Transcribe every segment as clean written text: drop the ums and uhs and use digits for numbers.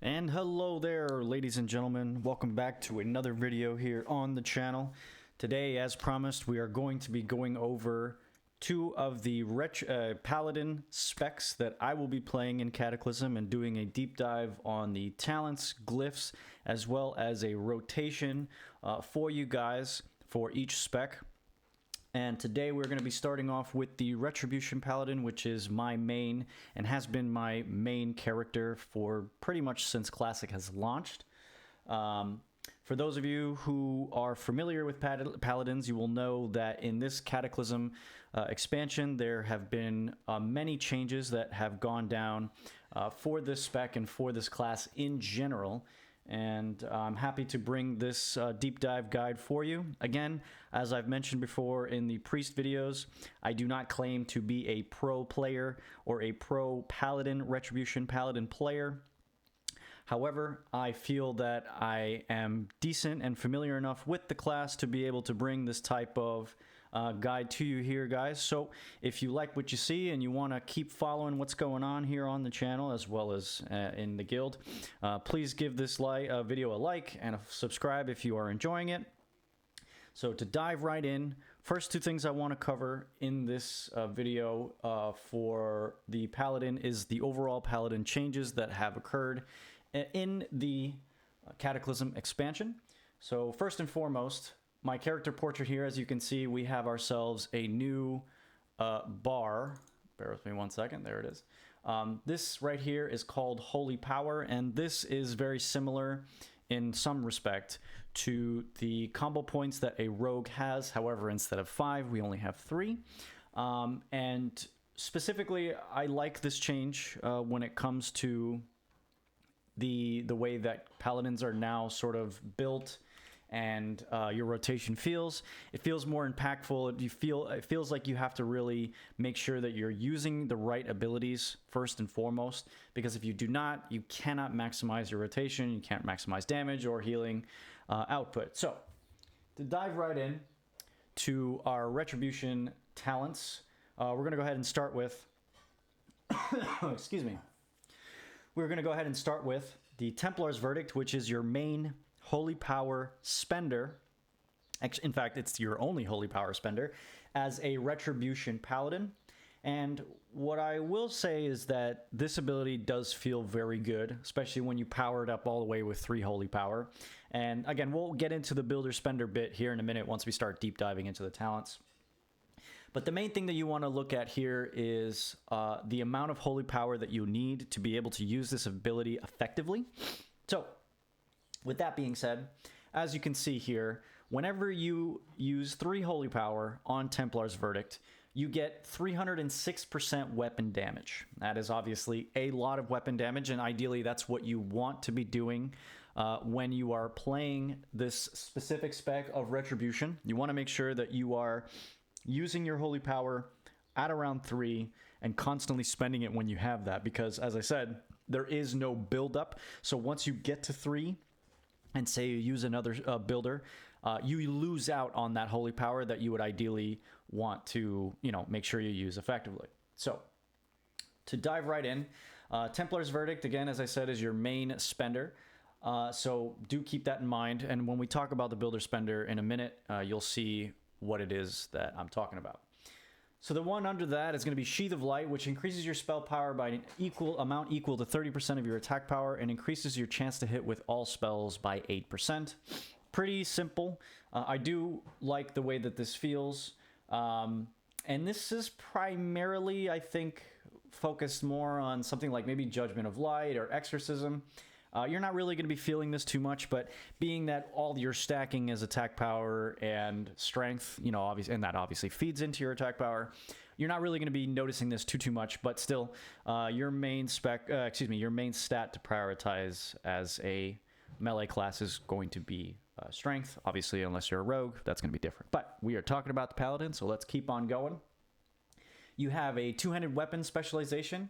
And hello there, ladies and gentlemen. Welcome back to another video here on the channel. Today, as promised, we are going to be going over two of the Paladin specs that I will be playing in Cataclysm and doing a deep dive on the talents, glyphs, as well as a rotation for you guys for each spec. And today we're going to be starting off with the Retribution Paladin, which is my main and has been my main character for pretty much since Classic has launched. For those of you who are familiar with Paladins, you will know that in this Cataclysm expansion, there have been many changes that have gone down for this spec and for this class in general. And I'm happy to bring this deep dive guide for you. Again, as I've mentioned before in the priest videos, I do not claim to be a pro player or a pro Paladin, Retribution Paladin player. However, I feel that I am decent and familiar enough with the class to be able to bring this type of guide to you here, guys. So if you like what you see and you want to keep following what's going on here on the channel as well as in the guild, please give this video a like and a subscribe if you are enjoying it. So to dive right in, first two things I want to cover in this video for the Paladin is the overall Paladin changes that have occurred in the Cataclysm expansion. So first and foremost, my character portrait here, as you can see, we have ourselves a new bar. Bear with me one second. There it is. This right here is called Holy Power, and this is very similar in some respect to the combo points that a rogue has. However, instead of 5, we only have 3. And specifically, I like this change when it comes to the way that Paladins are now sort of built and your rotation feels. It feels more impactful. It feels like you have to really make sure that you're using the right abilities first and foremost, because if you do not, you cannot maximize your rotation, you can't maximize damage or healing output. So to dive right in to our Retribution talents, we're going to go ahead and start with excuse me. We're going to go ahead and start with the Templar's Verdict, which is your main Holy Power spender. In fact, it's your only Holy Power spender as a Retribution Paladin. And what I will say is that this ability does feel very good, especially when you power it up all the way with 3 Holy Power. And again, we'll get into the builder spender bit here in a minute once we start deep diving into the talents. But the main thing that you want to look at here is the amount of Holy Power that you need to be able to use this ability effectively. So, with that being said, as you can see here, whenever you use 3 Holy Power on Templar's Verdict, you get 306% weapon damage. That is obviously a lot of weapon damage, and ideally that's what you want to be doing when you are playing this specific spec of Retribution. You want to make sure that you are using your Holy Power at around 3 and constantly spending it when you have that, because as I said, there is no build-up. So once you get to 3 and say you use another builder, you lose out on that Holy Power that you would ideally want to, make sure you use effectively. So to dive right in, Templar's Verdict, again, as I said, is your main spender. So do keep that in mind. And when we talk about the builder spender in a minute, you'll see what it is that I'm talking about. So the one under that is going to be Sheath of Light, which increases your spell power by an equal to 30% of your attack power and increases your chance to hit with all spells by 8%. Pretty simple. I do like the way that this feels. And this is primarily, I think, focused more on something like maybe Judgment of Light or Exorcism. You're not really going to be feeling this too much, but being that all your stacking is attack power and strength, obviously, and that obviously feeds into your attack power, you're not really going to be noticing this too much. But still, your main stat to prioritize as a melee class is going to be strength. Obviously, unless you're a rogue, that's going to be different. But we are talking about the Paladin, so let's keep on going. You have a two-handed weapon specialization,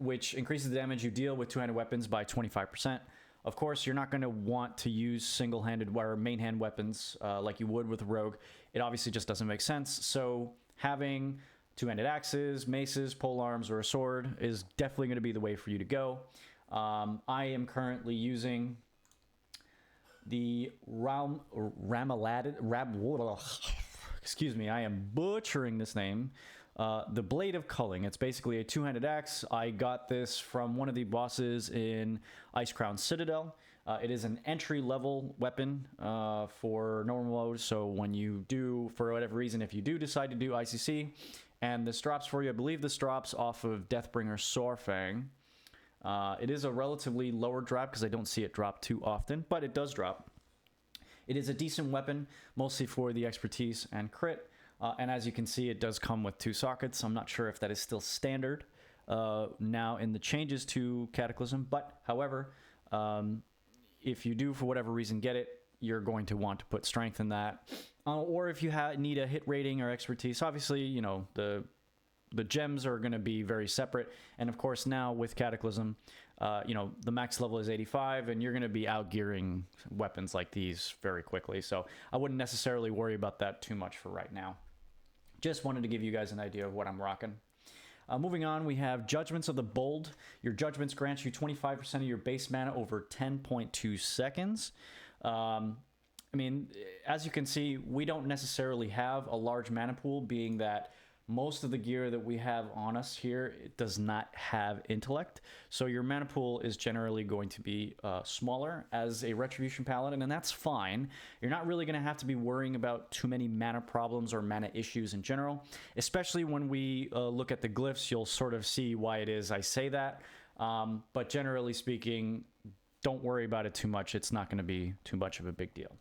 which increases the damage you deal with two-handed weapons by 25%. Of course, you're not going to want to use single-handed or main hand weapons like you would with a rogue. It obviously just doesn't make sense. So having two-handed axes, maces, polearms, or a sword is definitely going to be the way for you to go. I am currently using the excuse me, I am butchering this name. The Blade of Culling. It's basically a two-handed axe. I got this from one of the bosses in Icecrown Citadel. It is an entry-level weapon for normal mode, so when you do, for whatever reason, if you do decide to do ICC, and this drops for you, I believe this drops off of Deathbringer Sorfang. It is a relatively lower drop because I don't see it drop too often, but it does drop. It is a decent weapon, mostly for the expertise and crit. And as you can see, it does come with 2 sockets. I'm not sure if that is still standard now in the changes to Cataclysm. But, however, if you do, for whatever reason, get it, you're going to want to put strength in that. Or if you need a hit rating or expertise, obviously, you know, the gems are going to be very separate. And, of course, now with Cataclysm, you know, the max level is 85, and you're going to be outgearing weapons like these very quickly. So I wouldn't necessarily worry about that too much for right now. Just wanted to give you guys an idea of what I'm rocking. Moving on, we have Judgments of the Bold. Your Judgments grant you 25% of your base mana over 10.2 seconds. I mean, as you can see, we don't necessarily have a large mana pool, being that most of the gear that we have on us here, it does not have intellect. So your mana pool is generally going to be smaller as a Retribution Paladin, and that's fine. You're not really going to have to be worrying about too many mana problems or mana issues in general, especially when we look at the glyphs. You'll sort of see why it is I say that. But generally speaking, don't worry about it too much. It's not going to be too much of a big deal.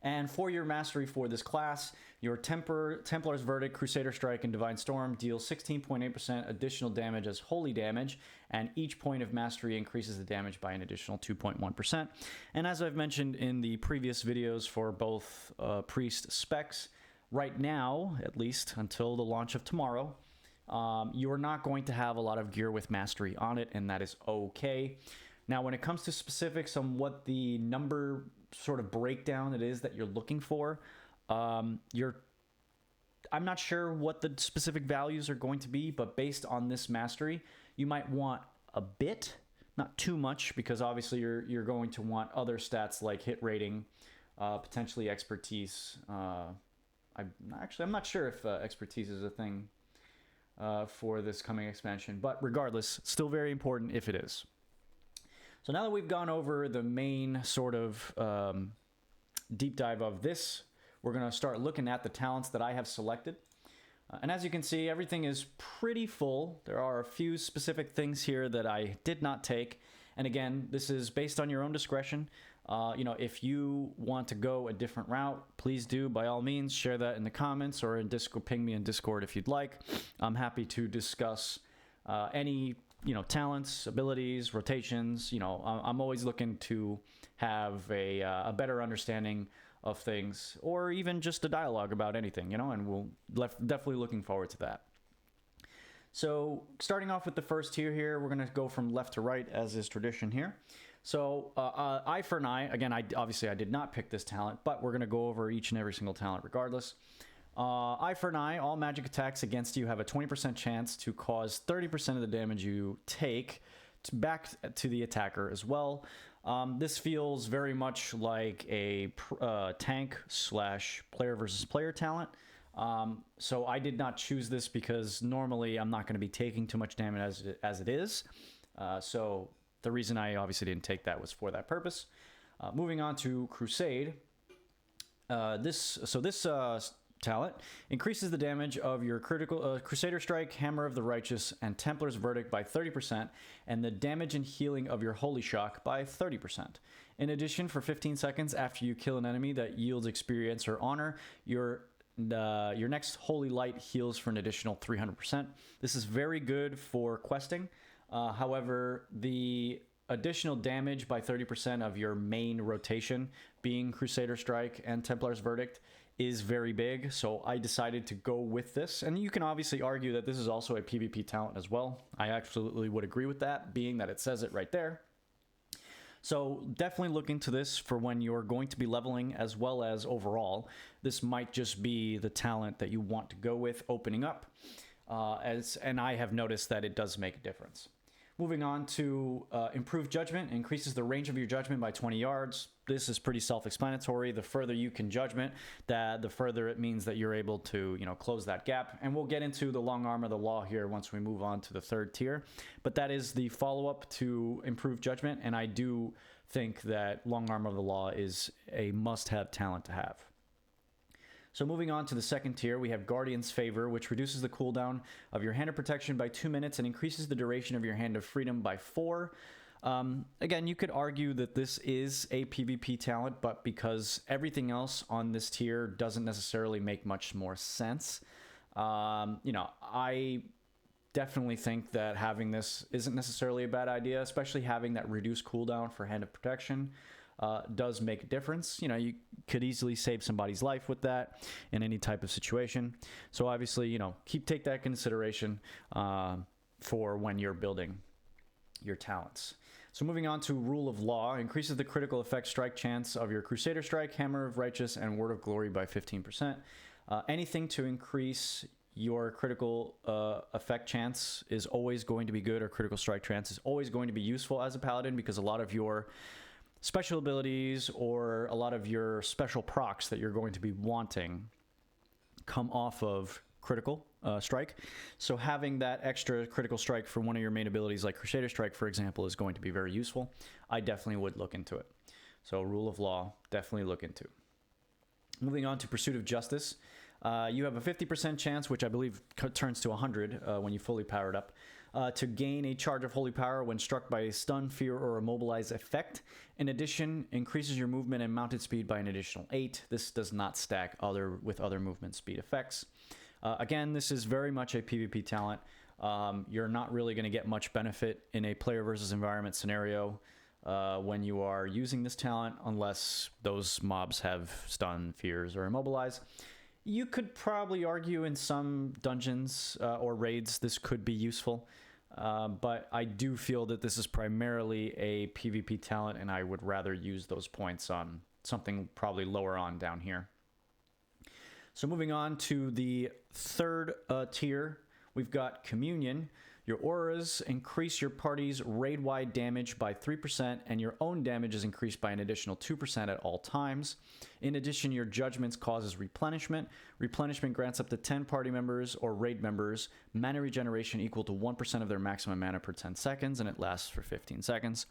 And for your mastery for this class, your Templar's Verdict, Crusader Strike, and Divine Storm deals 16.8% additional damage as holy damage, and each point of mastery increases the damage by an additional 2.1%. And as I've mentioned in the previous videos for both priest specs, right now, at least until the launch of tomorrow, you're not going to have a lot of gear with mastery on it, and that is okay. Now, when it comes to specifics on what the number sort of breakdown it is that you're looking for, I'm not sure what the specific values are going to be, but based on this mastery, you might want a bit, not too much, because obviously you're going to want other stats like hit rating, potentially expertise. I'm not sure if expertise is a thing for this coming expansion, but regardless, still very important if it is. So now that we've gone over the main sort of deep dive of this, we're going to start looking at the talents that I have selected. And as you can see, everything is pretty full. There are a few specific things here that I did not take. And again, this is based on your own discretion. You know, if you want to go a different route, please do, by all means, share that in the comments or in Discord, ping me in Discord if you'd like. I'm happy to discuss any talents, abilities, rotations. I'm always looking to have a better understanding of things, or even just a dialogue about anything, and we'll definitely looking forward to that. So starting off with the first tier here, we're going to go from left to right as is tradition here. So Eye for an Eye, again, obviously I did not pick this talent, but we're going to go over each and every single talent regardless. Eye for an Eye, all magic attacks against you have a 20% chance to cause 30% of the damage you take back to the attacker as well. This feels very much like a tank / player versus player talent. So I did not choose this because normally I'm not going to be taking too much damage as it is. So the reason I obviously didn't take that was for that purpose. Moving on to Crusade. This talent increases the damage of your critical Crusader Strike, Hammer of the Righteous, and Templar's Verdict by 30%, and the damage and healing of your Holy Shock by 30%. In addition, for 15 seconds after you kill an enemy that yields experience or honor, your next Holy Light heals for an additional 300%. This is very good for questing. However, the additional damage by 30% of your main rotation, being Crusader Strike and Templar's Verdict, is very big, so I decided to go with this. And you can obviously argue that this is also a PvP talent as well. I absolutely would agree with that, being that it says it right there. So definitely look into this for when you're going to be leveling, as well as overall. This might just be the talent that you want to go with opening up, and I have noticed that it does make a difference. Moving on to improved judgment, increases the range of your judgment by 20 yards. This is pretty self-explanatory. The further you can judgment, the further it means that you're able to, close that gap. And we'll get into the long arm of the law here once we move on to the third tier. But that is the follow-up to improved judgment, and I do think that long arm of the law is a must-have talent to have. So moving on to the second tier, we have Guardian's Favor, which reduces the cooldown of your Hand of Protection by 2 minutes and increases the duration of your Hand of Freedom by 4. Again, you could argue that this is a PvP talent, but because everything else on this tier doesn't necessarily make much more sense, I definitely think that having this isn't necessarily a bad idea, especially having that reduced cooldown for Hand of Protection. Does make a difference. You could easily save somebody's life with that in any type of situation. So obviously, take that consideration for when you're building your talents. So moving on to Rule of Law, increases the critical effect strike chance of your Crusader Strike, Hammer of Righteous, and Word of Glory by 15%. Anything to increase your critical effect chance is always going to be good, or critical strike chance is always going to be useful as a paladin, because a lot of your special abilities or a lot of your special procs that you're going to be wanting come off of critical strike. So having that extra critical strike for one of your main abilities like Crusader Strike, for example, is going to be very useful. I definitely would look into it. So Rule of Law, definitely look into. Moving on to Pursuit of Justice. You have a 50% chance, which I believe turns to 100 when you fully power it up, to gain a charge of holy power when struck by a stun, fear, or immobilize effect. In addition, increases your movement and mounted speed by an additional 8. This does not stack with other movement speed effects. Again, this is very much a PvP talent. You're not really going to get much benefit in a player versus environment scenario when you are using this talent, unless those mobs have stun, fears, or immobilize. You could probably argue in some dungeons or raids this could be useful, but I do feel that this is primarily a PvP talent, and I would rather use those points on something probably lower on down here. So moving on to the third tier, we've got Communion. Your auras increase your party's raid-wide damage by 3%, and your own damage is increased by an additional 2% at all times. In addition, your judgments causes replenishment. Replenishment grants up to 10 party members or raid members mana regeneration equal to 1% of their maximum mana per 10 seconds, and it lasts for 15 seconds.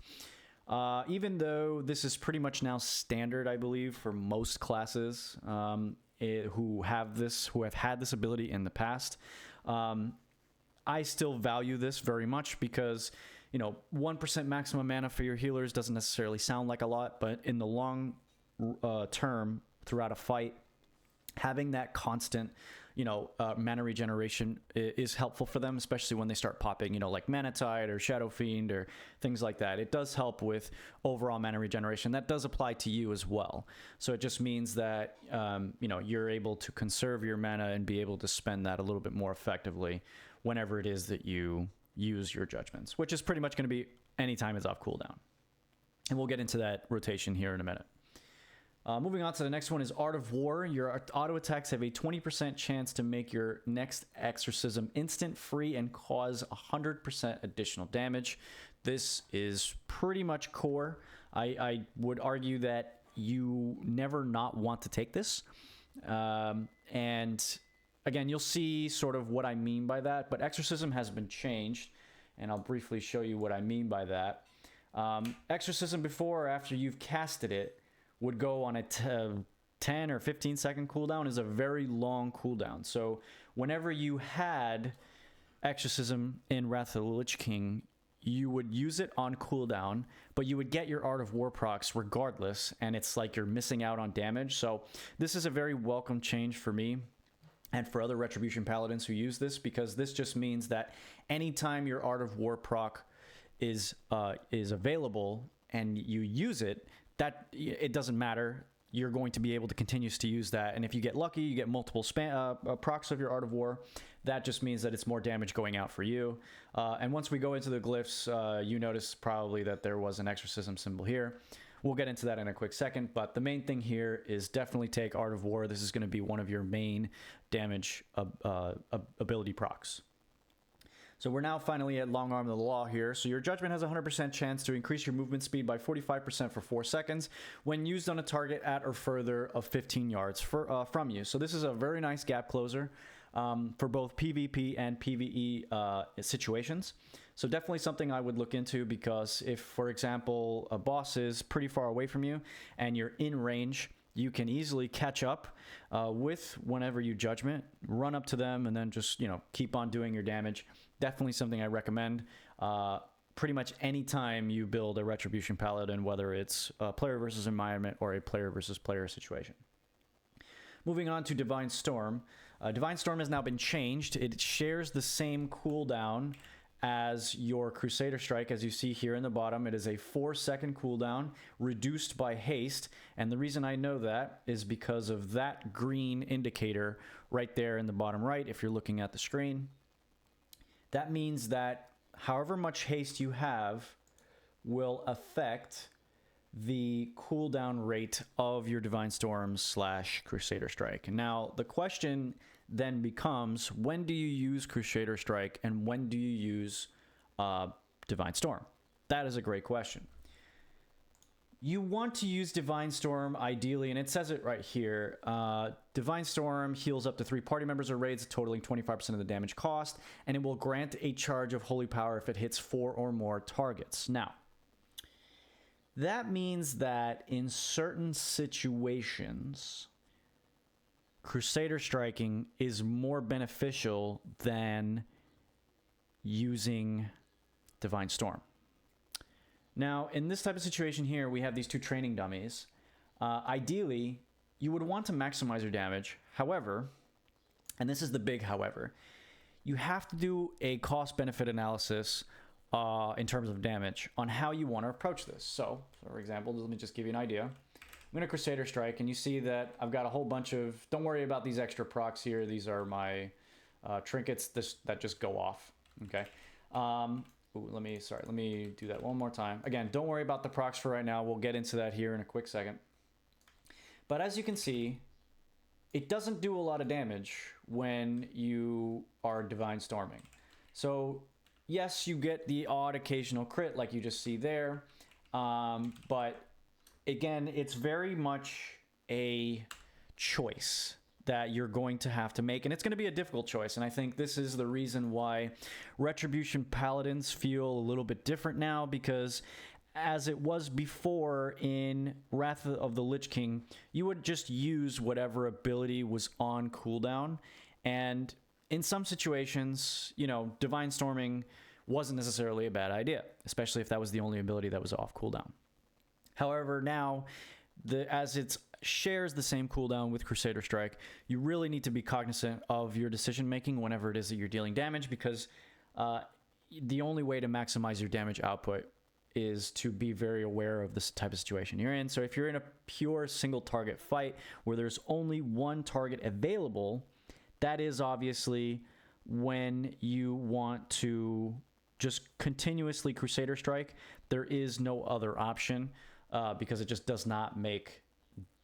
Even though this is pretty much now standard, I believe, for most classes who have had this ability in the past, I still value this very much because, 1% maximum mana for your healers doesn't necessarily sound like a lot, but in the long term, throughout a fight, having that constant, mana regeneration is helpful for them, especially when they start popping, like Mana Tide or Shadow Fiend or things like that. It does help with overall mana regeneration. That does apply to you as well. So it just means that, you're able to conserve your mana and be able to spend that a little bit more effectively whenever it is that you use your judgments, which is pretty much going to be anytime it's off cooldown. And we'll get into that rotation here in a minute. Moving on to the next one is Art of War. Your auto attacks have a 20% chance to make your next exorcism instant, free, and cause 100% additional damage. This is pretty much core. I would argue that you never not want to take this. And again, you'll see sort of what I mean by that, but Exorcism has been changed, and I'll briefly show you what I mean by that. Exorcism before or after you've casted it would go on a 10 or 15 second cooldown. Is a very long cooldown. So whenever you had Exorcism in Wrath of the Lich King, you would use it on cooldown, but you would get your Art of War procs regardless, and it's like you're missing out on damage. So this is a very welcome change for me and for other Retribution Paladins who use this, because this just means that anytime your Art of War proc is available and you use it, that it doesn't matter. You're going to be able to continue to use that. And if you get lucky, you get multiple procs of your Art of War. That just means that it's more damage going out for you. And once we go into the glyphs, you notice probably that there was an exorcism symbol here. We'll get into that in a quick second, but the main thing here is definitely take Art of War. This is going to be one of your main damage ability procs. So we're now finally at long arm of the law here. So your judgment has a 100% chance to increase your movement speed by 45% for 4 seconds when used on a target at or further of 15 yards from you. So this is a very nice gap closer for both PvP and PvE situations. So definitely something I would look into, because if, for example, a boss is pretty far away from you and you're in range, you can easily catch up with whenever you judgment, run up to them, and then just, you know, keep on doing your damage. Definitely something I recommend pretty much any time you build a Retribution Paladin, whether it's a player versus environment or a player versus player situation. Moving on to Divine Storm. Divine Storm has now been changed. It shares the same cooldown as your Crusader Strike, as you see here in the bottom. It is a 4-second cooldown reduced by haste, and the reason I know that is because of that green indicator right there in the bottom right if you're looking at the screen. That means that however much haste you have will affect the cooldown rate of your Divine Storm / Crusader Strike. Now, the question then becomes, when do you use Crusader Strike and when do you use Divine Storm? That is a great question. You want to use Divine Storm ideally, and it says it right here. Divine Storm heals up to 3 party members or raids, totaling 25% of the damage cost, and it will grant a charge of holy power if it hits 4 or more targets. Now, that means that in certain situations, Crusader striking is more beneficial than using Divine Storm. Now, in this type of situation here, we have these 2 training dummies. Ideally, you would want to maximize your damage. However, and this is the big however, you have to do a cost-benefit analysis in terms of damage on how you want to approach this. So, for example, let me just give you an idea. I'm going to Crusader Strike, and you see that I've got a whole bunch of... Don't worry about these extra procs here. These are my trinkets that just go off. Okay. Let me do that one more time. Again, don't worry about the procs for right now. We'll get into that here in a quick second. But as you can see, it doesn't do a lot of damage when you are Divine Storming. So, yes, you get the odd occasional crit like you just see there. But, again, it's very much a choice that you're going to have to make, and it's going to be a difficult choice. And I think this is the reason why Retribution Paladins feel a little bit different now, because as it was before in Wrath of the Lich King, you would just use whatever ability was on cooldown, and in some situations, you know, Divine Storming wasn't necessarily a bad idea, especially if that was the only ability that was off cooldown. However, now, as it shares the same cooldown with Crusader Strike, you really need to be cognizant of your decision making whenever it is that you're dealing damage, because the only way to maximize your damage output is to be very aware of this type of situation you're in. So if you're in a pure single target fight where there's only one target available, that is obviously when you want to just continuously Crusader Strike. There is no other option because it just does not make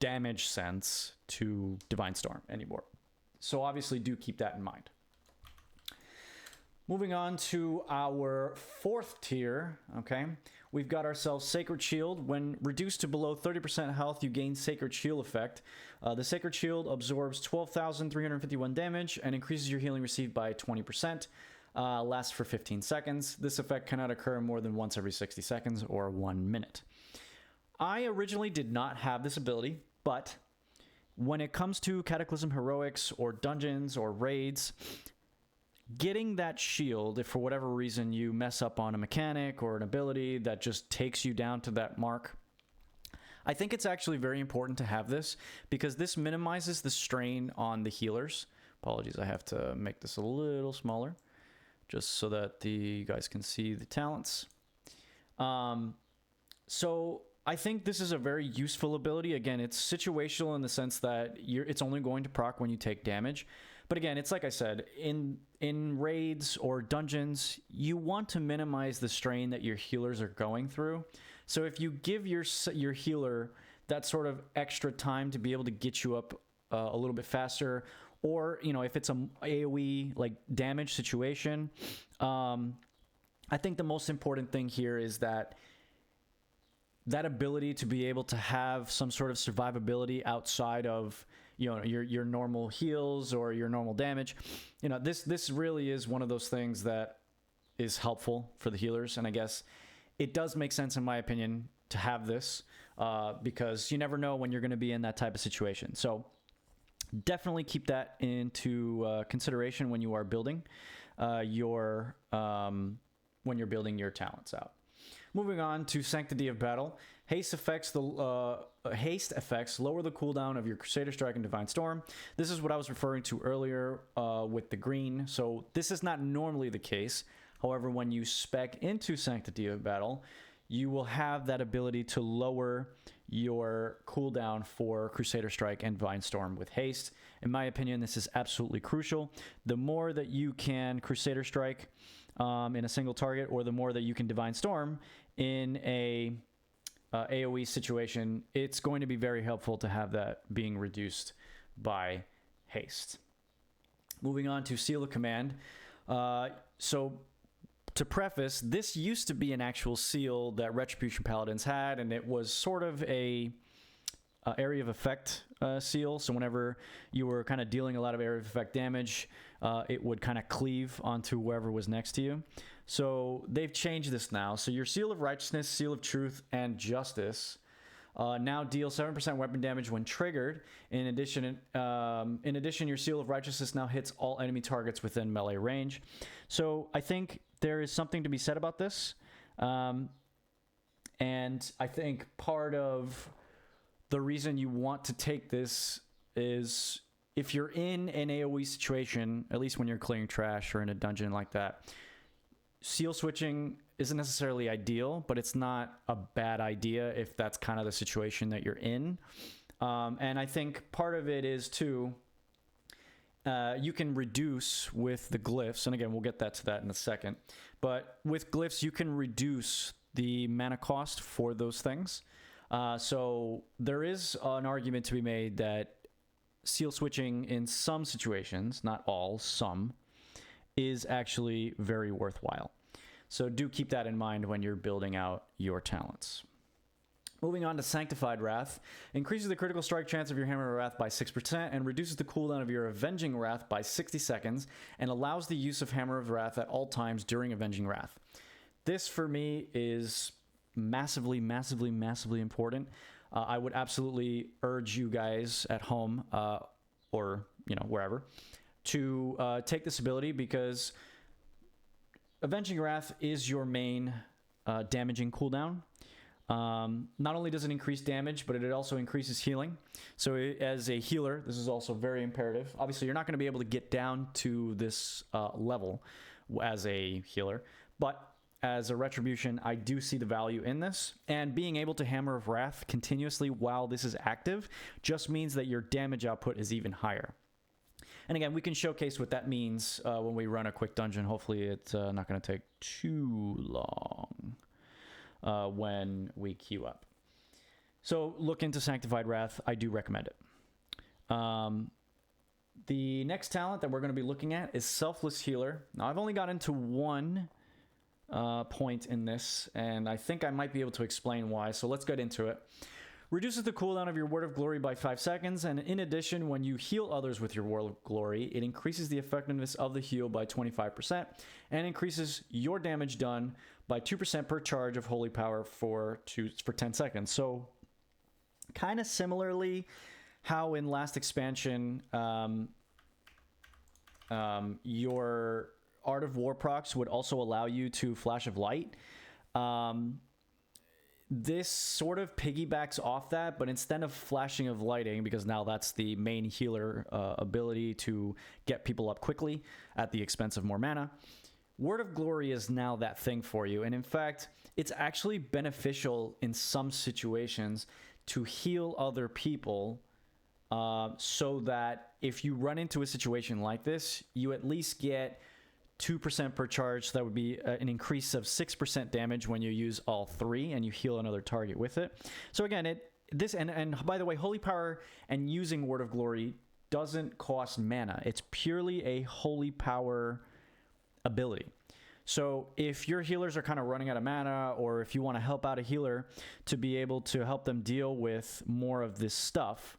damage sense to Divine Storm anymore. So obviously do keep that in mind. Moving on to our 4th tier, okay? We've got ourselves Sacred Shield. When reduced to below 30% health, you gain Sacred Shield effect. The Sacred Shield absorbs 12,351 damage and increases your healing received by 20%. Lasts for 15 seconds. This effect cannot occur more than once every 60 seconds or 1 minute. I originally did not have this ability, but when it comes to Cataclysm Heroics or dungeons or raids, getting that shield, if for whatever reason you mess up on a mechanic or an ability that just takes you down to that mark, I think it's actually very important to have this, because this minimizes the strain on the healers. Apologies, I have to make this a little smaller just so that you guys can see the talents. So I think this is a very useful ability. Again, it's situational in the sense that it's only going to proc when you take damage. But again, it's like I said, in raids or dungeons, you want to minimize the strain that your healers are going through. So if you give your healer that sort of extra time to be able to get you up a little bit faster, or, you know, if it's a AoE like damage situation, I think the most important thing here is that ability to be able to have some sort of survivability outside of, you know, your normal heals or your normal damage. You know, this really is one of those things that is helpful for the healers, and I guess it does make sense, in my opinion, to have this, because you never know when you're going to be in that type of situation. So definitely keep that into consideration when you are building when you're building your talents out. Moving on to Sanctity of Battle. Haste effects lower the cooldown of your Crusader Strike and Divine Storm. This is what I was referring to earlier with the green. So this is not normally the case. However, when you spec into Sanctity of Battle, you will have that ability to lower your cooldown for Crusader Strike and Divine Storm with haste. In my opinion, this is absolutely crucial. The more that you can Crusader Strike in a single target, or the more that you can Divine Storm in a AoE situation, it's going to be very helpful to have that being reduced by haste. Moving on to Seal of Command. So to preface, this used to be an actual seal that Retribution Paladins had, and it was sort of a area of effect seal. So whenever you were kind of dealing a lot of area of effect damage, it would kind of cleave onto whoever was next to you. So they've changed this now. So your Seal of Righteousness, Seal of Truth, and Justice now deal 7% weapon damage when triggered. In addition, your Seal of Righteousness now hits all enemy targets within melee range. So I think there is something to be said about this. And I think part of the reason you want to take this is if you're in an AoE situation, at least when you're clearing trash or in a dungeon like that, seal switching isn't necessarily ideal, but it's not a bad idea if that's kind of the situation that you're in. And I think part of it is too, you can reduce with the glyphs, and again, we'll get to that in a second, but with glyphs, you can reduce the mana cost for those things. So there is an argument to be made that seal switching in some situations, not all, some, is actually very worthwhile. So do keep that in mind when you're building out your talents. Moving on to Sanctified Wrath. Increases the critical strike chance of your Hammer of Wrath by 6% and reduces the cooldown of your Avenging Wrath by 60 seconds and allows the use of Hammer of Wrath at all times during Avenging Wrath. This, for me, is massively important. I would absolutely urge you guys at home or, you know, wherever to take this ability, because Avenging Wrath is your main damaging cooldown. Not only does it increase damage, but it also increases healing. So as a healer, this is also very imperative. Obviously, you're not going to be able to get down to this level as a healer, but as a Retribution, I do see the value in this. And being able to Hammer of Wrath continuously while this is active just means that your damage output is even higher. And again, we can showcase what that means when we run a quick dungeon. Hopefully it's not going to take too long when we queue up. So look into Sanctified Wrath. I do recommend it. The next talent that we're going to be looking at is Selfless Healer. Now, I've only got into one point in this, and I think I might be able to explain why. So let's get into it. Reduces the cooldown of your Word of Glory by 5 seconds, and in addition, when you heal others with your Word of Glory, it increases the effectiveness of the heal by 25% and increases your damage done by 2% per charge of Holy Power for 10 seconds. So kind of similarly how in last expansion your Art of War procs would also allow you to Flash of Light. This sort of piggybacks off that, but instead of flashing of lighting, because now that's the main healer ability to get people up quickly at the expense of more mana, Word of Glory is now that thing for you. And in fact, it's actually beneficial in some situations to heal other people so that if you run into a situation like this, you at least get 2% per charge. So that would be an increase of 6% damage when you use all three and you heal another target with it. So again, and by the way, Holy Power and using Word of Glory doesn't cost mana. It's purely a holy power ability. So if your healers are kind of running out of mana, or if you want to help out a healer to be able to help them deal with more of this stuff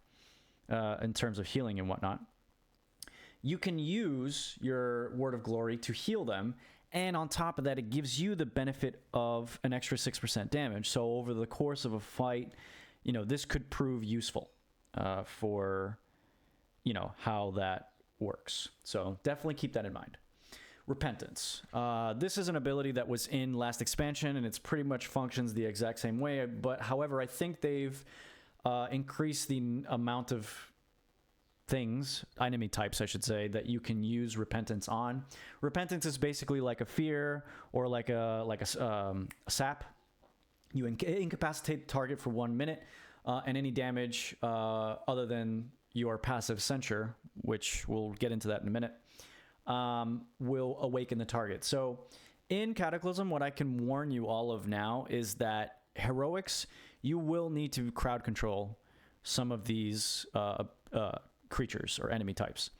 in terms of healing and whatnot, you can use your Word of Glory to heal them. And on top of that, it gives you the benefit of an extra 6% damage. So over the course of a fight, you know, this could prove useful for, you know, how that works. So definitely keep that in mind. Repentance. This is an ability that was in last expansion, and it's pretty much functions the exact same way. But however, I think they've increased the amount of things, enemy types, I should say, that you can use repentance on. Repentance is basically like a fear or like a sap. You incapacitate the target for 1 minute, and any damage other than your passive censure, which we'll get into that in a minute, will awaken the target. So in Cataclysm, what I can warn you all of now is that heroics, you will need to crowd control some of these creatures or enemy types.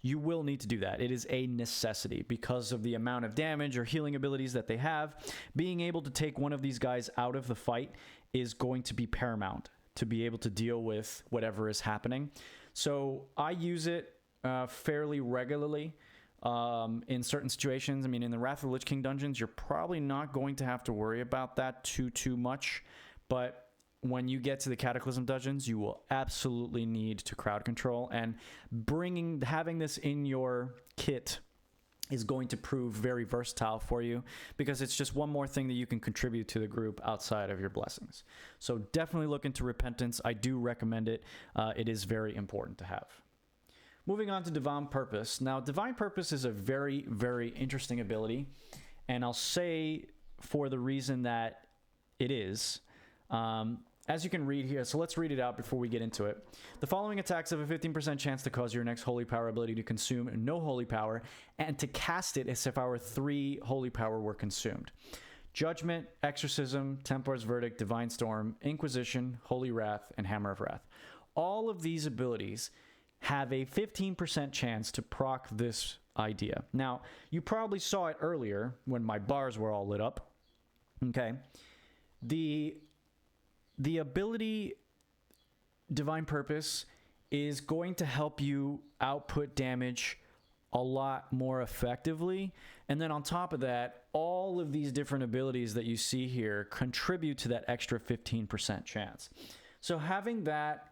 You will need to do that. It is a necessity because of the amount of damage or healing abilities that they have. Being able to take one of these guys out of the fight is going to be paramount to be able to deal with whatever is happening. So I use it fairly regularly in certain situations. I mean, in the Wrath of the Lich King dungeons, you're probably not going to have to worry about that too much. But when you get to the Cataclysm dungeons, you will absolutely need to crowd control, and having this in your kit is going to prove very versatile for you because it's just one more thing that you can contribute to the group outside of your blessings. So definitely look into Repentance. I do recommend it. It is very important to have. Moving on to Divine Purpose. Now, Divine Purpose is a very, very interesting ability, and I'll say for the reason that it is. As you can read here, so let's read it out before we get into it. The following attacks have a 15% chance to cause your next holy power ability to consume no holy power, and to cast it as if our 3 holy power were consumed. Judgment, Exorcism, Templar's Verdict, Divine Storm, Inquisition, Holy Wrath, and Hammer of Wrath. All of these abilities have a 15% chance to proc this idea. Now, you probably saw it earlier when my bars were all lit up. Okay. The ability Divine Purpose is going to help you output damage a lot more effectively. And then on top of that, all of these different abilities that you see here contribute to that extra 15% chance. So having that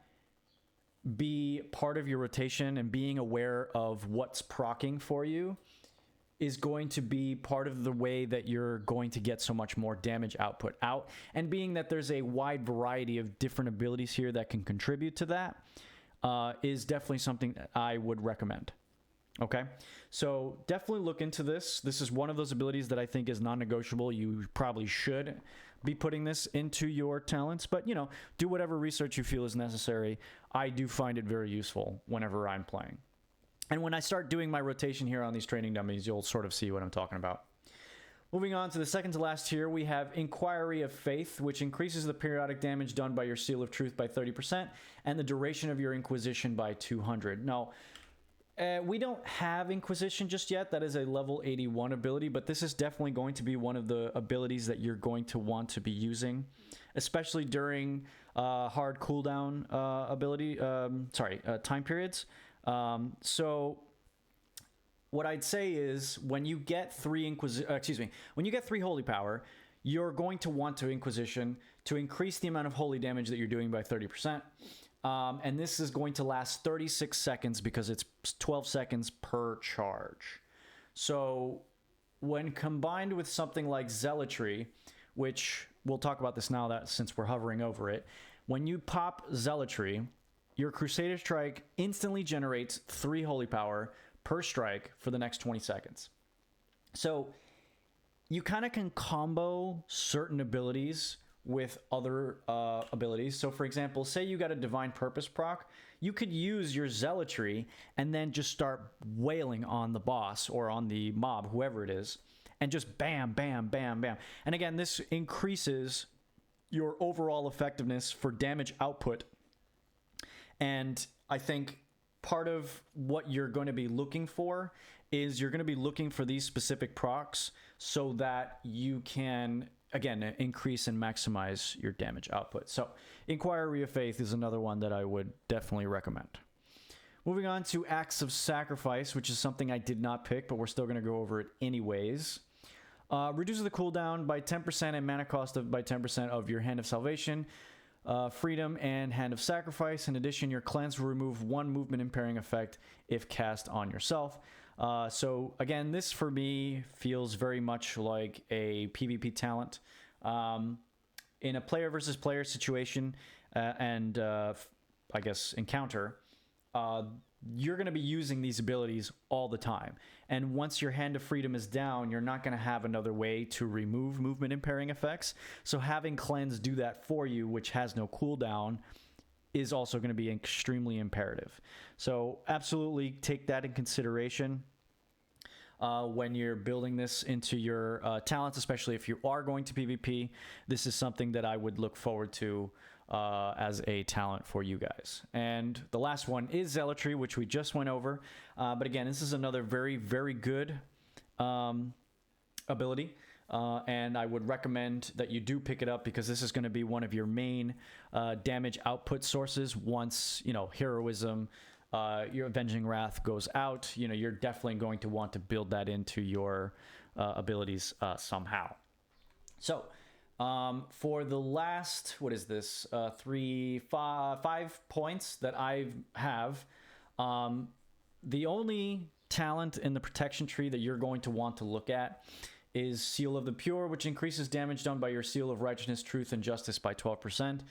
be part of your rotation and being aware of what's proccing for you is going to be part of the way that you're going to get so much more damage output out. And being that there's a wide variety of different abilities here that can contribute to that is definitely something that I would recommend. Okay, so definitely look into this. This is one of those abilities that I think is non-negotiable. You probably should be putting this into your talents, but, you know, do whatever research you feel is necessary. I do find it very useful whenever I'm playing. And when I start doing my rotation here on these training dummies, you'll sort of see what I'm talking about. Moving on to the second to last tier, we have Inquiry of Faith, which increases the periodic damage done by your Seal of Truth by 30% and the duration of your Inquisition by 200. Now, we don't have Inquisition just yet. That is a level 81 ability, but this is definitely going to be one of the abilities that you're going to want to be using, especially during hard cooldown time periods. So what I'd say is when you get 3 holy power, you're going to want to Inquisition to increase the amount of holy damage that you're doing by 30%. And this is going to last 36 seconds because it's 12 seconds per charge. So when combined with something like Zealotry, which we'll talk about this now that since we're hovering over it, when you pop Zealotry, your Crusader Strike instantly generates 3 holy power per strike for the next 20 seconds. So you kind of can combo certain abilities with other abilities. So for example, say you got a Divine Purpose proc, you could use your Zealotry and then just start wailing on the boss or on the mob, whoever it is, and just bam, bam, bam, bam. And again, this increases your overall effectiveness for damage output. And I think part of what you're going to be looking for is you're going to be looking for these specific procs so that you can, again, increase and maximize your damage output. So Inquiry of Faith is another one that I would definitely recommend. Moving on to Acts of Sacrifice, which is something I did not pick, but we're still going to go over it anyways. Reduces the cooldown by 10% and mana cost by 10% of your Hand of Salvation, Freedom, and Hand of Sacrifice. In addition, your cleanse will remove one movement impairing effect if cast on yourself. So again, this for me feels very much like a PvP talent. In a player versus player situation and I guess encounter, you're going to be using these abilities all the time. And once your Hand of Freedom is down, you're not going to have another way to remove movement impairing effects. So having Cleanse do that for you, which has no cooldown, is also going to be extremely imperative. So absolutely take that in consideration when you're building this into your talents, especially if you are going to PvP. This is something that I would look forward to as a talent for you guys. And the last one is Zealotry, which we just went over. But again, this is another very, very good ability. And I would recommend that you do pick it up because this is going to be one of your main damage output sources once, you know, Heroism, your Avenging Wrath goes out. You know, you're definitely going to want to build that into your abilities somehow. So for the last, what is this, 5 points that I have, the only talent in the protection tree that you're going to want to look at is Seal of the Pure, which increases damage done by your Seal of Righteousness, Truth, and Justice by 12%.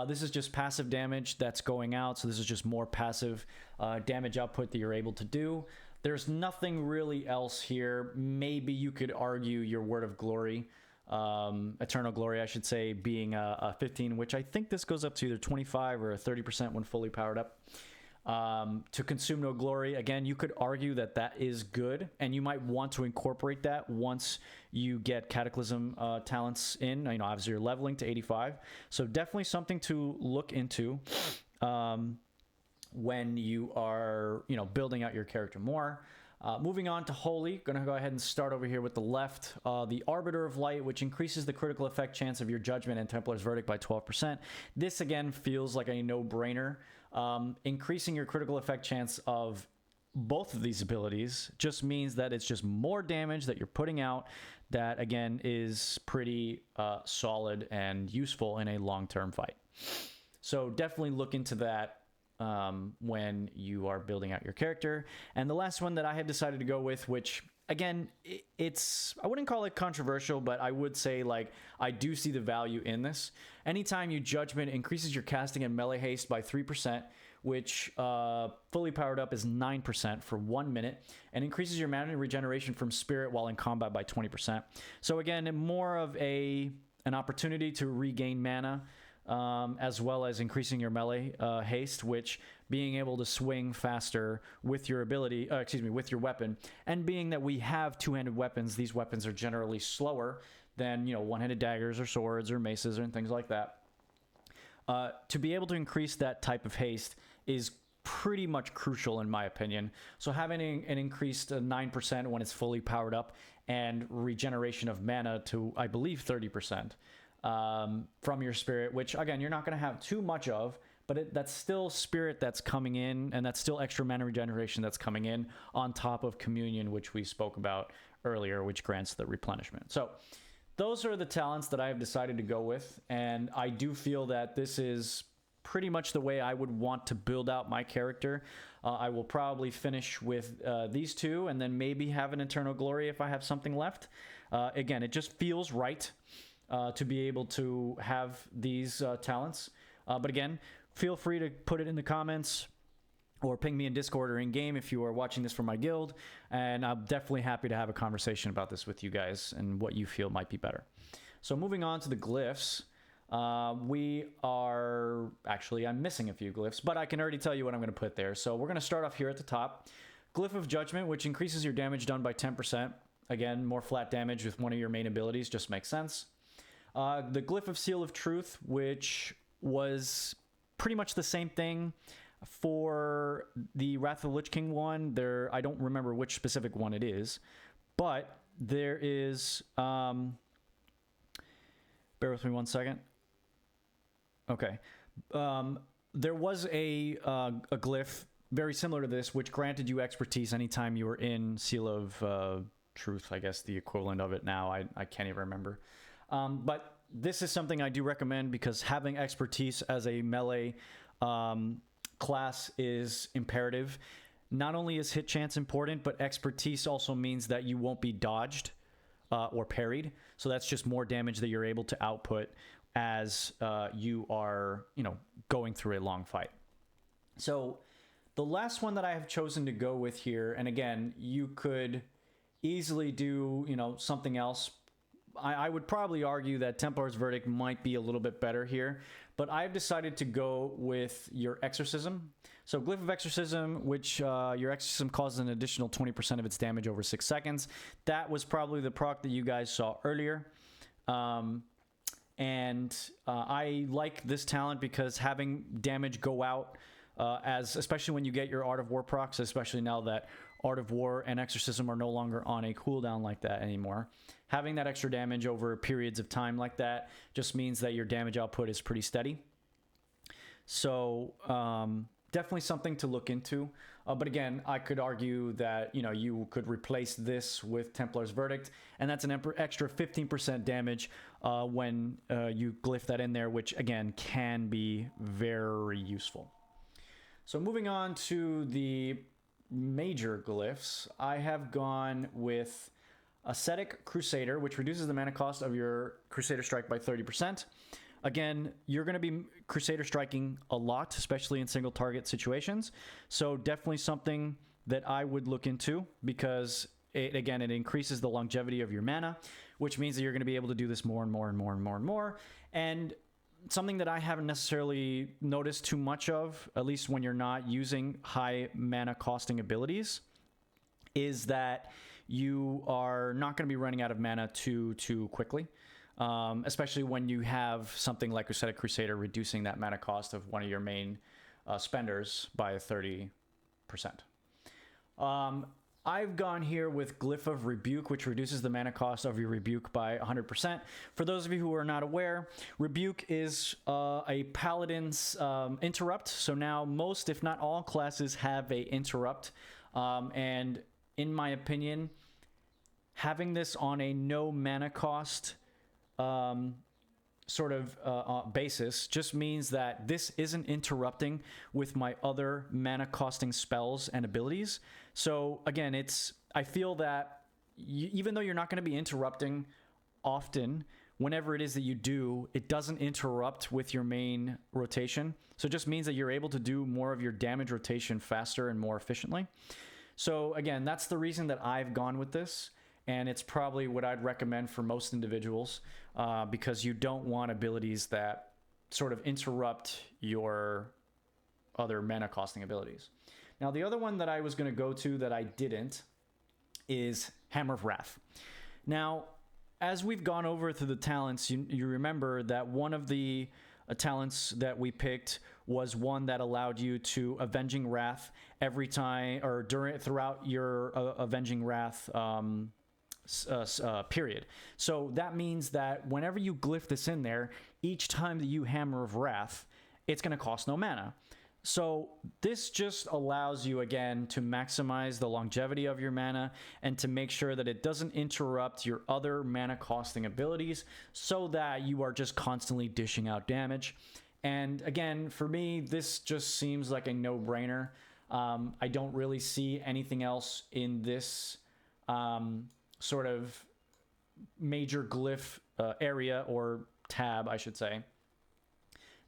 This is just passive damage that's going out, so this is just more passive damage output that you're able to do. There's nothing really else here. Maybe you could argue your Word of Glory, Eternal Glory, I should say, being a 15, which I think this goes up to either 25 or 30% when fully powered up. To Consume No Glory, again, you could argue that that is good, and you might want to incorporate that once you get Cataclysm talents in. You know, obviously you're leveling to 85, so definitely something to look into when you are, you know, building out your character more. Moving on to Holy, going to go ahead and start over here with the left. The Arbiter of Light, which increases the critical effect chance of your Judgment and Templar's Verdict by 12%. This, again, feels like a no-brainer. Increasing your critical effect chance of both of these abilities just means that it's just more damage that you're putting out that, again, is pretty solid and useful in a long-term fight. So definitely look into that when you are building out your character. And the last one that I had decided to go with, which again, it's, I wouldn't call it controversial, but I would say, like, I do see the value in this. Anytime you Judgment, increases your casting and melee haste by 3%, which fully powered up is 9% for 1 minute, and increases your mana regeneration from Spirit while in combat by 20%. So again, more of an opportunity to regain mana, as well as increasing your melee haste, which being able to swing faster with your ability, with your weapon, and being that we have two-handed weapons, these weapons are generally slower than, you know, one-handed daggers or swords or maces and things like that. To be able to increase that type of haste is pretty much crucial in my opinion. So having an increased 9% when it's fully powered up and regeneration of mana to, I believe, 30%. From your Spirit, which again you're not going to have too much of, but that's still Spirit that's coming in, and that's still extra mana regeneration that's coming in on top of Communion, which we spoke about earlier, which grants the replenishment. So those are the talents that I have decided to go with, and I do feel that this is pretty much the way I would want to build out my character. I will probably finish with these two, and then maybe have an Eternal Glory if I have something left. Again, it just feels right to be able to have these talents. But again, feel free to put it in the comments or ping me in Discord or in-game if you are watching this from my guild, and I'm definitely happy to have a conversation about this with you guys and what you feel might be better. So moving on to the glyphs, I'm missing a few glyphs, but I can already tell you what I'm going to put there. So we're going to start off here at the top. Glyph of Judgment, which increases your damage done by 10%. Again, more flat damage with one of your main abilities, just makes sense. The Glyph of Seal of Truth, which was pretty much the same thing. For the Wrath of the Lich King one, I don't remember which specific one it is, but there is, bear with me one second. Okay. There was a glyph very similar to this, which granted you expertise anytime you were in Seal of Truth, I guess the equivalent of it now. I can't even remember. But this is something I do recommend because having expertise as a melee class is imperative. Not only is hit chance important, but expertise also means that you won't be dodged or parried. So that's just more damage that you're able to output as you are, going through a long fight. So the last one that I have chosen to go with here, and again, you could easily do, something else. I would probably argue that Templar's Verdict might be a little bit better here, but I've decided to go with your Exorcism. So Glyph of Exorcism, which your Exorcism causes an additional 20% of its damage over 6 seconds. That was probably the proc that you guys saw earlier. And I like this talent because having damage go out, especially when you get your Art of War procs, especially now that Art of War and Exorcism are no longer on a cooldown like that anymore. Having that extra damage over periods of time like that just means that your damage output is pretty steady. So definitely something to look into. But again, I could argue that, you could replace this with Templar's Verdict, and that's an extra 15% damage when you glyph that in there, which again can be very useful. So moving on to the major glyphs, I have gone with Ascetic Crusader, which reduces the mana cost of your Crusader Strike by 30%. Again, you're going to be Crusader striking a lot, especially in single target situations. So definitely something that I would look into because it increases the longevity of your mana, which means that you're going to be able to do this more and more and more and more and more. And something that I haven't necessarily noticed too much of, at least when you're not using high mana costing abilities, is that you are not going to be running out of mana too quickly. Especially when you have something like Ascetic Crusader reducing that mana cost of one of your main spenders by 30%. I've gone here with Glyph of Rebuke, which reduces the mana cost of your Rebuke by 100%. For those of you who are not aware, Rebuke is a Paladin's interrupt. So now most, if not all, classes have a interrupt. And in my opinion, having this on a no mana cost basis just means that this isn't interrupting with my other mana costing spells and abilities. So again, I feel that even though you're not going to be interrupting often, whenever it is that you do, it doesn't interrupt with your main rotation. So it just means that you're able to do more of your damage rotation faster and more efficiently. So again, that's the reason that I've gone with this. And it's probably what I'd recommend for most individuals because you don't want abilities that sort of interrupt your other mana costing abilities. Now, the other one that I was going to go to that I didn't is Hammer of Wrath. Now, as we've gone over through the talents, you remember that one of the talents that we picked was one that allowed you to Avenging Wrath every time or throughout your Avenging Wrath period. So that means that whenever you glyph this in there, each time that you Hammer of Wrath, it's going to cost no mana. So this just allows you again to maximize the longevity of your mana and to make sure that it doesn't interrupt your other mana costing abilities so that you are just constantly dishing out damage. And again, for me, this just seems like a no-brainer. I don't really see anything else in this sort of major glyph area or tab, I should say,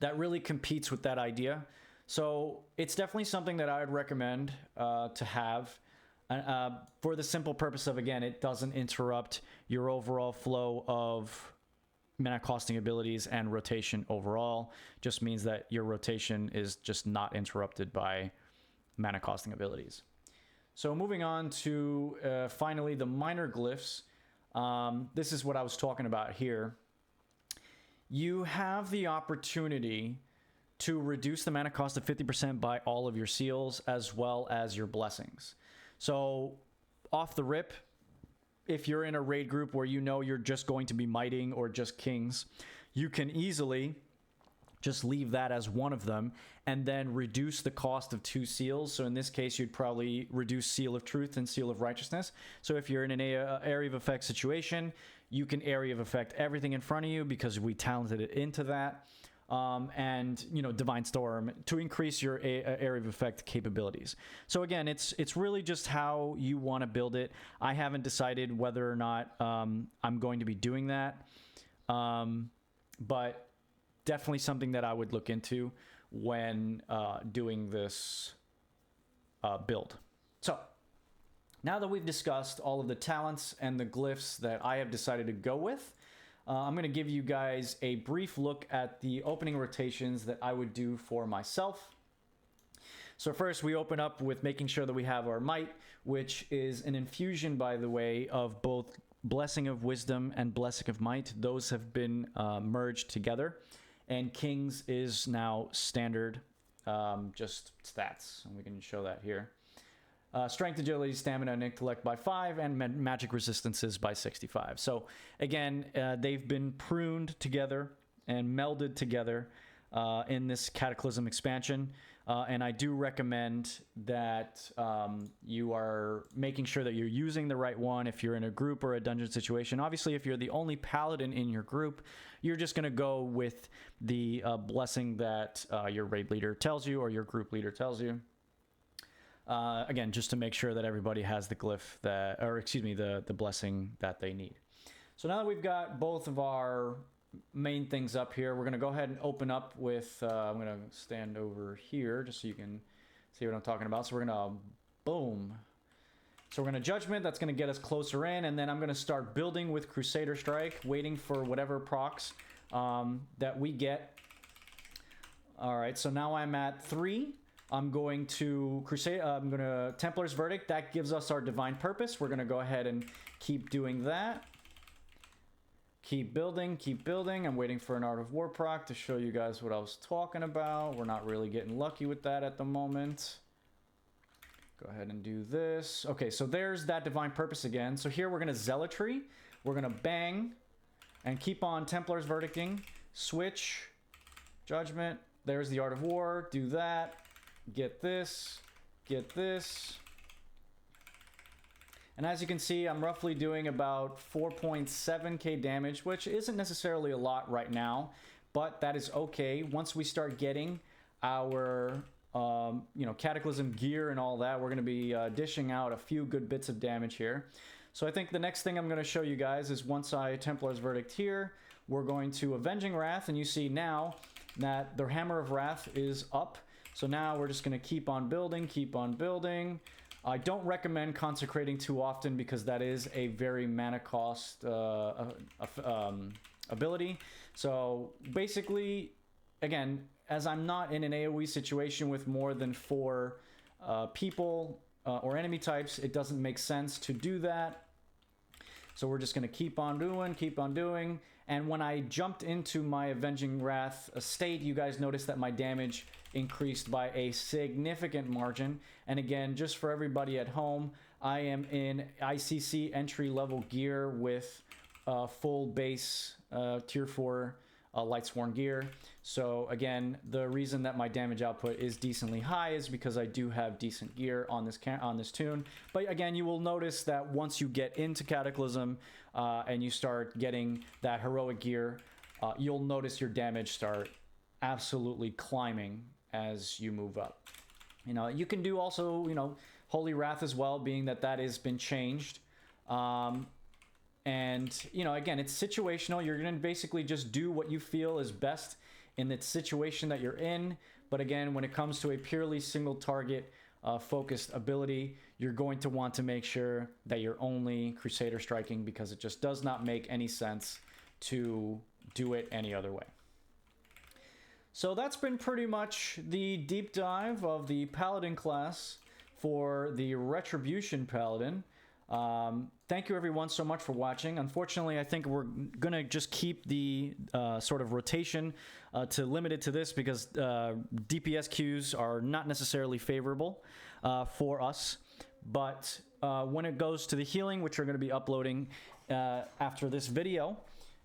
that really competes with that idea. So it's definitely something that I would recommend to have for the simple purpose of, again, it doesn't interrupt your overall flow of mana costing abilities and rotation overall. Just means that your rotation is just not interrupted by mana costing abilities. So moving on to finally the minor glyphs. This is what I was talking about here. You have the opportunity to reduce the mana cost of 50% by all of your seals as well as your blessings. So off the rip, if you're in a raid group where you know you're just going to be mighting or just kings, you can easily just leave that as one of them and then reduce the cost of 2 seals. So in this case, you'd probably reduce Seal of Truth and Seal of Righteousness. So if you're in an area of effect situation, you can area of effect everything in front of you because we talented it into that. And, you know, Divine Storm to increase your area of effect capabilities. So again, it's really just how you want to build it. I haven't decided whether or not I'm going to be doing that. But definitely something that I would look into when doing this build. So now that we've discussed all of the talents and the glyphs that I have decided to go with, I'm going to give you guys a brief look at the opening rotations that I would do for myself. So first we open up with making sure that we have our might, which is an infusion, by the way, of both Blessing of Wisdom and Blessing of Might. Those have been merged together. And King's is now standard, just stats, and we can show that here. Strength, agility, stamina, and intellect by 5, and magic resistances by 65. So again, they've been pruned together and melded together in this Cataclysm expansion. And I do recommend that you are making sure that you're using the right one if you're in a group or a dungeon situation. Obviously, if you're the only paladin in your group, you're just going to go with the blessing that your raid leader tells you or your group leader tells you. Again, just to make sure that everybody has the glyph that, or excuse me, the blessing that they need. So now that we've got both of our main things up here, we're going to go ahead and open up with, I'm going to stand over here just so you can see what I'm talking about. So we're going to, boom. So we're going to Judgment, that's going to get us closer in, and then I'm going to start building with Crusader Strike, waiting for whatever procs that we get. All right, so now I'm at 3. I'm going to Templar's Verdict. That gives us our Divine Purpose. We're going to go ahead and keep doing that. Keep building, keep building. I'm waiting for an Art of War proc to show you guys what I was talking about. We're not really getting lucky with that at the moment. Go ahead and do this. Okay, so there's that Divine Purpose again. So here we're going to Zealotry. We're going to bang and keep on Templar's Verdicting. Switch, Judgment. There's the Art of War. Do that. Get this. Get this. And as you can see, I'm roughly doing about 4.7k damage, which isn't necessarily a lot right now, but that is okay. Once we start getting our Cataclysm gear and all that, we're going to be dishing out a few good bits of damage here. So I think the next thing I'm going to show you guys is once I Templar's Verdict here, we're going to Avenging Wrath, and you see now that the Hammer of Wrath is up. So now we're just going to keep on building, keep on building. I don't recommend consecrating too often because that is a very mana cost ability. So basically, again, as I'm not in an AoE situation with more than 4 people or enemy types, it doesn't make sense to do that. So we're just going to keep on doing. And when I jumped into my Avenging Wrath state, you guys noticed that my damage increased by a significant margin. And again, just for everybody at home, I am in ICC entry level gear with full base tier 4 Lightsworn gear. So again, the reason that my damage output is decently high is because I do have decent gear on this tune. But again, you will notice that once you get into Cataclysm and you start getting that heroic gear, you'll notice your damage start absolutely climbing as you move up. You can do also, Holy Wrath as well, being that has been changed. And, again, it's situational. You're going to basically just do what you feel is best in the situation that you're in. But again, when it comes to a purely single target focused ability, you're going to want to make sure that you're only Crusader striking, because it just does not make any sense to do it any other way. So that's been pretty much the deep dive of the Paladin class for the Retribution Paladin. thank you everyone so much for watching. Unfortunately, I think we're gonna just keep the sort of rotation to limited to this because DPS queues are not necessarily favorable for us. But when it goes to the healing, which we're going to be uploading after this video,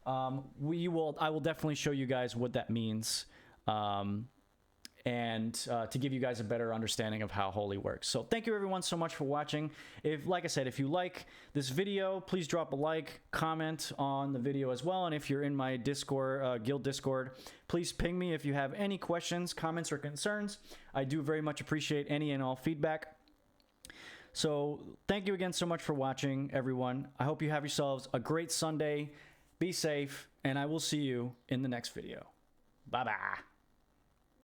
I will definitely show you guys what that means, and to give you guys a better understanding of how Holy works. So thank you everyone so much for watching. Like I said, if you like this video, please drop a like, comment on the video as well. And if you're in my Discord, guild Discord, please ping me if you have any questions, comments, or concerns. I do very much appreciate any and all feedback. So thank you again so much for watching, everyone. I hope you have yourselves a great Sunday. Be safe, and I will see you in the next video. Bye-bye.